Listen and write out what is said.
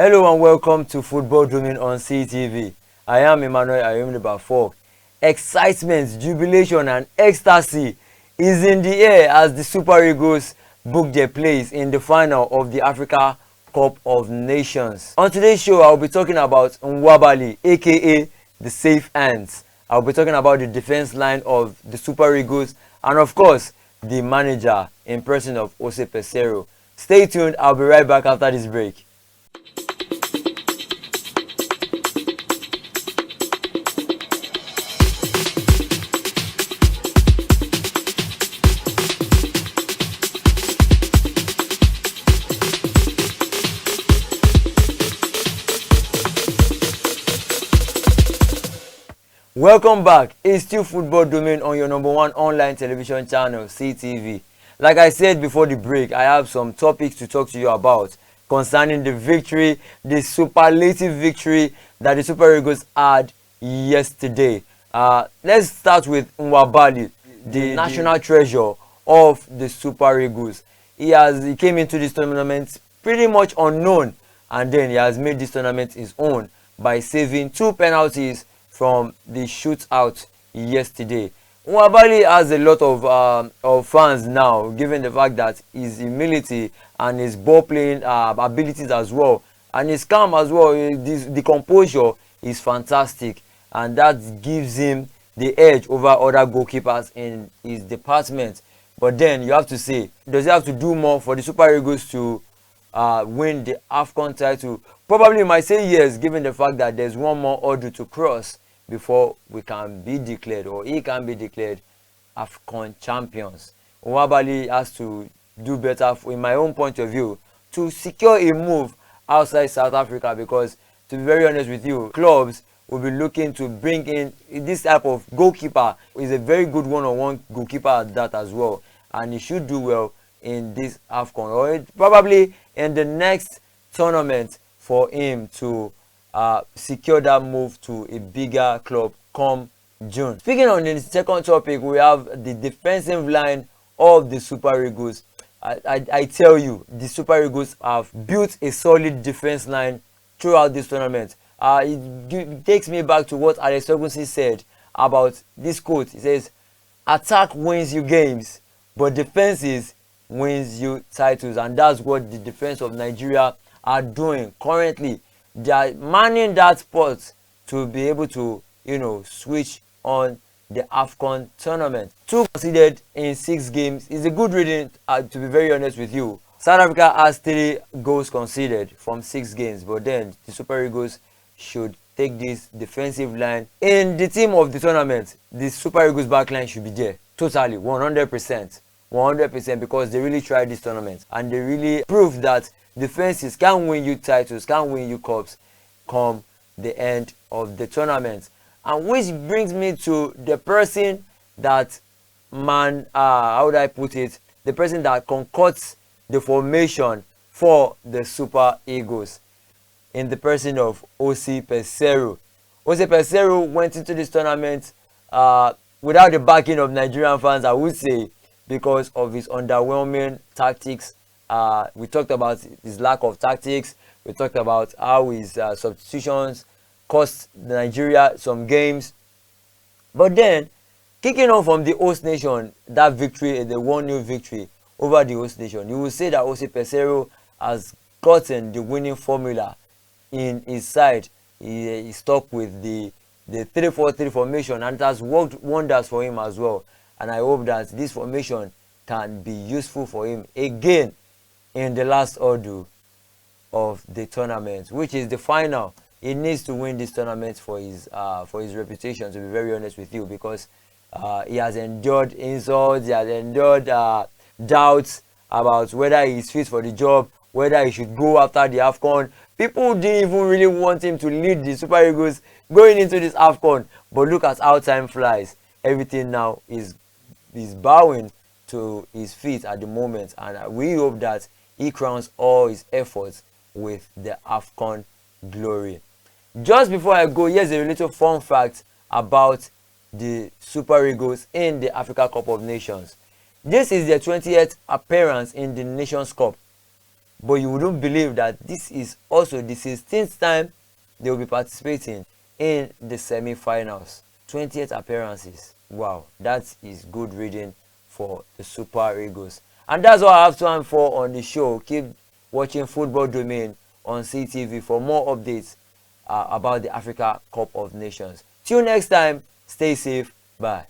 Hello and welcome to Football Domain on CTV. I am Emmanuel Ayomide. Excitement, jubilation and ecstasy is in the air as the Super Eagles book their place in the final of the Africa Cup of Nations. On today's show, I'll be talking about Nwabali, aka the Safe Hands. I'll be talking about the defense line of the Super Eagles and of course, the manager in person of Jose Peseiro. Stay tuned, I'll be right back after this break. Welcome back. It's still Football Domain on your #1 online television channel, CTV. Like I said before the break, I have some topics to talk to you about concerning the victory, the superlative victory that the Super Eagles had yesterday. Let's start with Nwabali, the national treasure of the Super Eagles. He came into this tournament pretty much unknown, and then he has made this tournament his own by saving 2 penalties from the shootout yesterday. Nwabali has a lot of fans now, given the fact that his humility and his ball playing abilities as well, and his calm as well. The composure is fantastic, and that gives him the edge over other goalkeepers in his department. But then you have to say, does he have to do more for the Super Eagles to win the AFCON title? Probably you might say yes, given the fact that there's one more hurdle to cross before we can be declared, or he can be declared, AFCON champions. Nwabali has to do better, in my own point of view, to secure a move outside South Africa, because to be very honest with you, clubs will be looking to bring in this type of goalkeeper. He's a very good one-on-one goalkeeper at that as well, and he should do well in this AFCON, or probably in the next tournament, for him to secure that move to a bigger club come June. Speaking on the second topic, we have the defensive line of the Super Eagles. I tell you, the Super Eagles have built a solid defense line throughout this tournament. It takes me back to what Alex Ferguson said about this quote. He says, "Attack wins you games, but defenses wins you titles," and that's what the defense of Nigeria are doing currently. They are manning that spot to be able to, switch on the AFCON tournament. 2 conceded in 6 games is a good reading, to be very honest with you. South Africa has 3 goals conceded from 6 games, but then the Super Eagles should take this defensive line. In the team of the tournament, the Super Eagles backline should be there. Totally, 100%. 100%, because they really tried this tournament and they really proved that defenses can win you titles, can win you cups come the end of the tournament. And which brings me to the person that, how would I put it, the person that concocts the formation for the Super Eagles, in the person of Jose Peseiro. Jose Peseiro went into this tournament without the backing of Nigerian fans, I would say, because of his underwhelming tactics. We talked about his lack of tactics. We talked about how his substitutions cost Nigeria some games. But then, kicking off from the host nation, that victory, the 1-0 victory over the host nation, you will say that Jose Peseiro has gotten the winning formula in his side. He stuck with the 3-4-3 formation, and it has worked wonders for him as well. And I hope that this formation can be useful for him again in the last hurdle of the tournament, which is the final. He needs to win this tournament for his reputation, to be very honest with you, because he has endured insults, he has endured doubts about whether he is fit for the job, whether he should go after the AFCON. People didn't even really want him to lead the Super Eagles going into this AFCON, but look at how time flies. Everything now is bowing to his feet at the moment, and we hope that he crowns all his efforts with the AFCON glory. Just before I go, here's a little fun fact about the Super Eagles in the Africa Cup of Nations. This is their 20th appearance in the Nations Cup. But you wouldn't believe that this is also the 16th time they will be participating in the semi-finals. 20th appearances. Wow, that is good reading for the Super Eagles. And that's all I have time for on the show. Keep watching Football Domain on CTV for more updates about the Africa Cup of Nations. Till next time, stay safe. Bye.